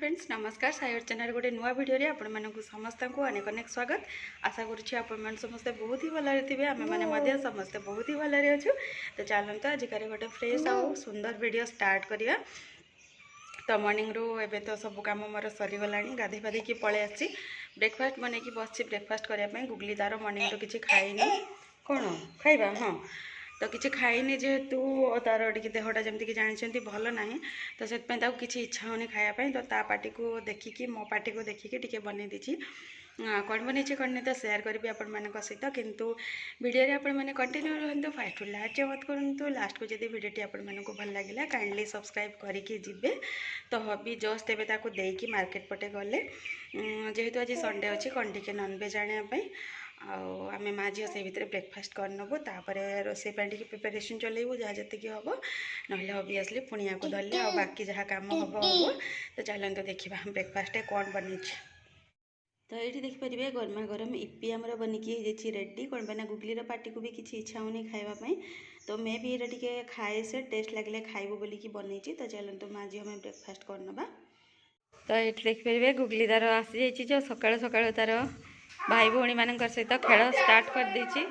Friends नमस्कार Sair channel गोटे नुआ भिडियो आपण समस्त को अनेक अनेक स्वागत। आशा करुँ समस्ते बहुत ही भलरे थे आम मैंने समस्ते बहुत ही भलरे अच्छु। तो चलते आजिकार गोटे फ्रेश आउ सुंदर वीडियो स्टार्ट करिया। तो मॉर्निंग रू एबे तो सब काम मोर सरीगला गाधे पाधे की पलि आसी ब्रेकफास्ट बन की बस ब्रेकफास्ट करने गुगली तार मॉर्निंग रू किसी खाइनी कौन खाइबा हाँ तो किसी खाइनी जेहेतु तार टे देहटा जमीक जानते भल ना तो से किसी इच्छा होनी खायापी तो ता पार्टी को देखिकी मो पार्टी को देखिकी टे बन देती कौन बनी कौन नहीं तो सेयार करी आपण मान सहित किंतु वीडियो आपण मैंने कंटिन्यू रुहतु फास्ट टू लास्ट मत करूँ लास्ट को जब वीडियो आपण मानक भल लगे काइंडली सब्सक्राइब करके जिबे। तो हबी जस्ट एवं देकी मार्केट पटे गले जेहेतु आज संडे अच्छी कौन टे नॉनवेज आने आम माँ झील से भितर ब्रेकफास्ट कर नबू तापर रोसे टे प्रिपेरेसन चलेबू जहाँ जी हम ना ऑब्वियसली पुणी या धरले आ बाकी जहाँ कम हम हम तो चलते देखा ब्रेकफास्ट कौन बनी। तो ये देखिपारे गरमा गरम इपी आमर बनिकी रेडी कौन पे गुगली पार्टी को भी किसी इच्छा होनी खावाई तो मे भी ये टे खाए से टेस्ट लगे खाइबू बोलिकी बनई। तो चलते माँ झील में ब्रेकफास्ट कर नवा। तो ये देखिपारे गुगली तार आसी जा जो सकाल सकाल तार भाई भौणी मान सहित खेल स्टार्ट कर देछि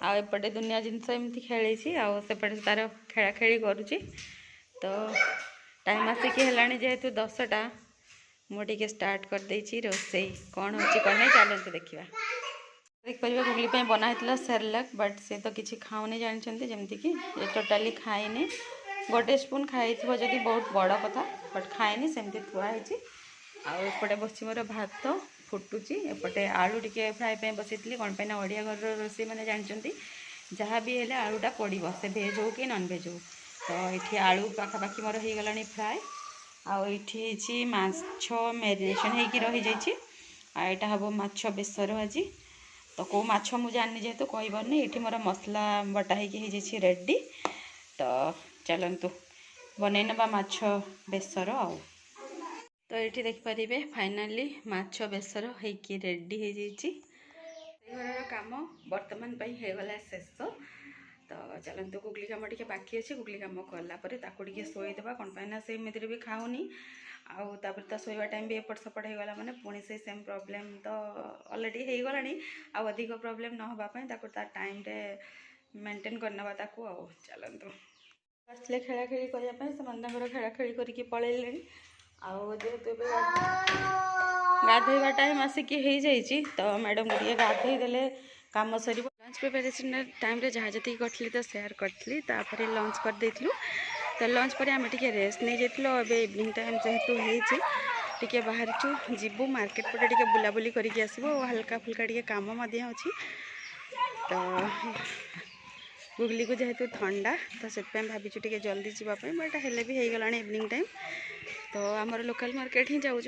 आउपटे दुनिया जिनस एमती खेली आउपटे तार खेला खेली करुच्ची। तो टाइम आसिक है जेहेतु 10टा मुझे स्टार्ट कर देछि रोसे कौन हो कौन नहीं चलते देखा। देखिए गुगली बनाई सेरेलैक बट से तो किसी खाऊनी जानते जमती कि टोटाली खाएनी गोटे स्पून खाई जदि बहुत बड़ कथा बट खाएनी सेमती थुआई आउपटे बस मोर भात फुटुची एपटे आलू टिके फ्राए पे बसई कौन पे ओडिया घर रोसे मैंने जानते जहाँ भी है आलूटा पड़ो से भेज हो कि नॉन भेज हो। तो ये आलू पाखापाखि मोर हो गला फ्राए आठी माछ मैरिनेशन होगी रही जाइए आटा हम माछ बेसर आज तो कौ माछ मुझे जानी जेहेतु कहबारनी ये मोर मसला बटा हो रेडी। तो चलतु बन ना माछ बेसर आ तो ये देखिपारे फाइनाली माछ बेसर होगी रेडी हो घर कम बर्तमान होगला शेष। तो चलते गुगली कम टे बाकी अच्छे गुगली कम कलापर ताकि शोदेवा कौन पाइना से एमती भी खाऊनी आउे तो शोवा टाइम भी एपट सेपट होगला मैंने पुणी से सेम प्रॉब्लम तो अलरेडी हो गला अधिक प्रॉब्लम न होगापी टाइम रे मेंटेन करना चलतु आसले खेला खेली करने से खेला खेली करके पलैले जेहेतु गाधोवा टाइम आसिक तो मैडम को गाधे देले काम सर लंच प्रिपेरेसन टाइम रे जहाँ जी करी तो सेयार करी तापर लंच कर देलु। तो लंच पर आम टे रेस्ट नहीं जाइलु ए इवनिंग टाइम जेहेतु टे बाहर जीवु मार्केट पटे टे बुलाबुली करके आसबो हल्का फुल्का टे काम अच्छी। तो गुगली को जेहेतु ठंडा तो से भावी टे जल्दी जावाई बट हेले भी हो गला इवनिंग टाइम। तो आमर लोकल मार्केट ही जाऊँ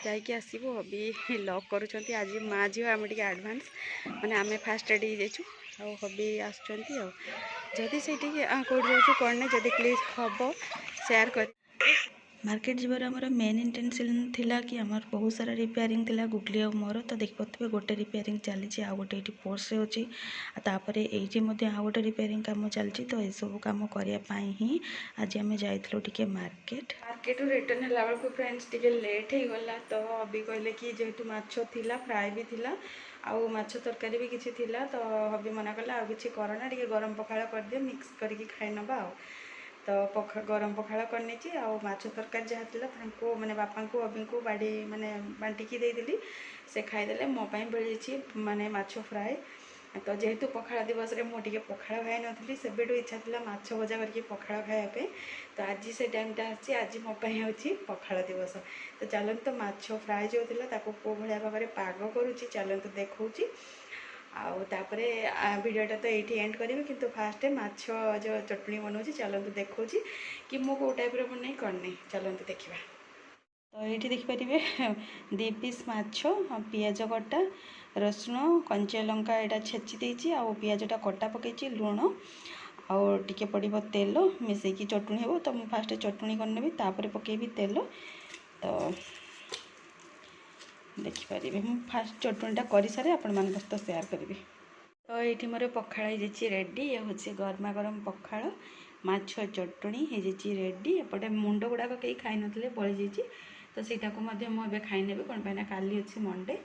जाकि आसबू हबी लक करुँच आज माँ झील आम टे आडभांस माने आम फास्ट रेडी हो हबी आदि से कौट जाऊँ कौन नहीं जदि प्लीज हम सेयार कर मार्केट जीवर आमर मेन इंटेंशन थिला कि आमर बहुत सारा रिपेयरिंग थिला गुगली और मोर। तो देखिए गोटे रिपेयरिंग चली आउ गोटे ये पोर्स अच्छी तापर ये आउ गोटे रिपेयरिंग कम चलती। तो सब कम करने ही आज आम जाइलु टे मार्केट रिटर्न है बेलू फ्रेंड्स टे लेट हो गला। तो अभी कहले कि जेहेतु माछ थिला फ्राए भी थिला आउ माछ तरकारी भी किसी थिला तो हबी मना कला आ कि करना टे गरम पखाड़ कर दियो मिक्स करके खाई नबा तो गरम पखाड़ करनी आउ माछ तरकारी जहाँ था मैंने बापा को अभी को बाड़ी मैंने बांटिकी देदेली से खाईदे मोपाई बेड़ी माने माछ फ्राए। तो जेहेतु पखाड़ दिवस रे मुझे पखाड़ खाई नी से इच्छा था माछ भजा करके पखाड़ खायापी तो आज से टाइमटा आसी आज मोपाई होची पखाड़ दिवस। तो चलते माछ फ्राए जो था को भाया भाव में पाग करुच्ची चलते देखा आउे भिडटा तो ये एंड करी किंतु फास्ट माछ जो चटनी बनाऊँ चलते देखा कि मो कौ टाइप बन करनी चलते देखा। तो ये देखिपारे 2 पीस माछ पियाज कटा रसुण कंचा लंका यहाँ छेची देती आ पियाजटा कटा पकई लुण आउ टे पड़ो तेल मिसेकी चटुणी हे तो मुझे फास्ट चटुणी करनेबी तापर पकेबी तेल। तो देखिपारे मुझे फास्ट चटुणीटा कर सारे आपण मान तो सेयार करी। तो ये मोर पखाड़ रेडी ये हूँ गरमा गरम पखाड़ ମାଛ ଚଟଣି ହେଇଯାଇଛି ରେଡ଼ି। ଏପଟେ ମୁଣ୍ଡ ଗୁଡ଼ାକ କେହି ଖାଇନଥିଲେ ବଳିଯାଇଛି, ତ ସେଇଟାକୁ ମଧ୍ୟ ମୁଁ ଏବେ ଖାଇନେବି, କ'ଣ ପାଇଁ ନା କାଲି ଅଛି ମଣ୍ଡେ।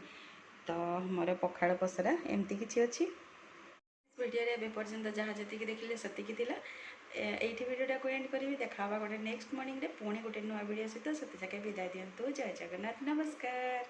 ତ ମୋର ପଖାଳ ପସରା ଏମିତି କିଛି ଅଛି। ଭିଡ଼ିଓରେ ଏବେ ପର୍ଯ୍ୟନ୍ତ ଯାହା ଯେତିକି ଦେଖିଲେ ସେତିକି ଥିଲା। ଏଇଠି ଭିଡ଼ିଓଟାକୁ ଏଣ୍ଡ କରିବି। ଦେଖା ହେବା ଗୋଟେ ନେକ୍ସଟ ମର୍ଣ୍ଣିଂରେ ପୁଣି ଗୋଟେ ନୂଆ ଭିଡ଼ିଓ ସହିତ। ସେତେ ଯାକେ ବିଦାୟ ଦିଅନ୍ତୁ। ଜୟ ଜଗନ୍ନାଥ, ନମସ୍କାର।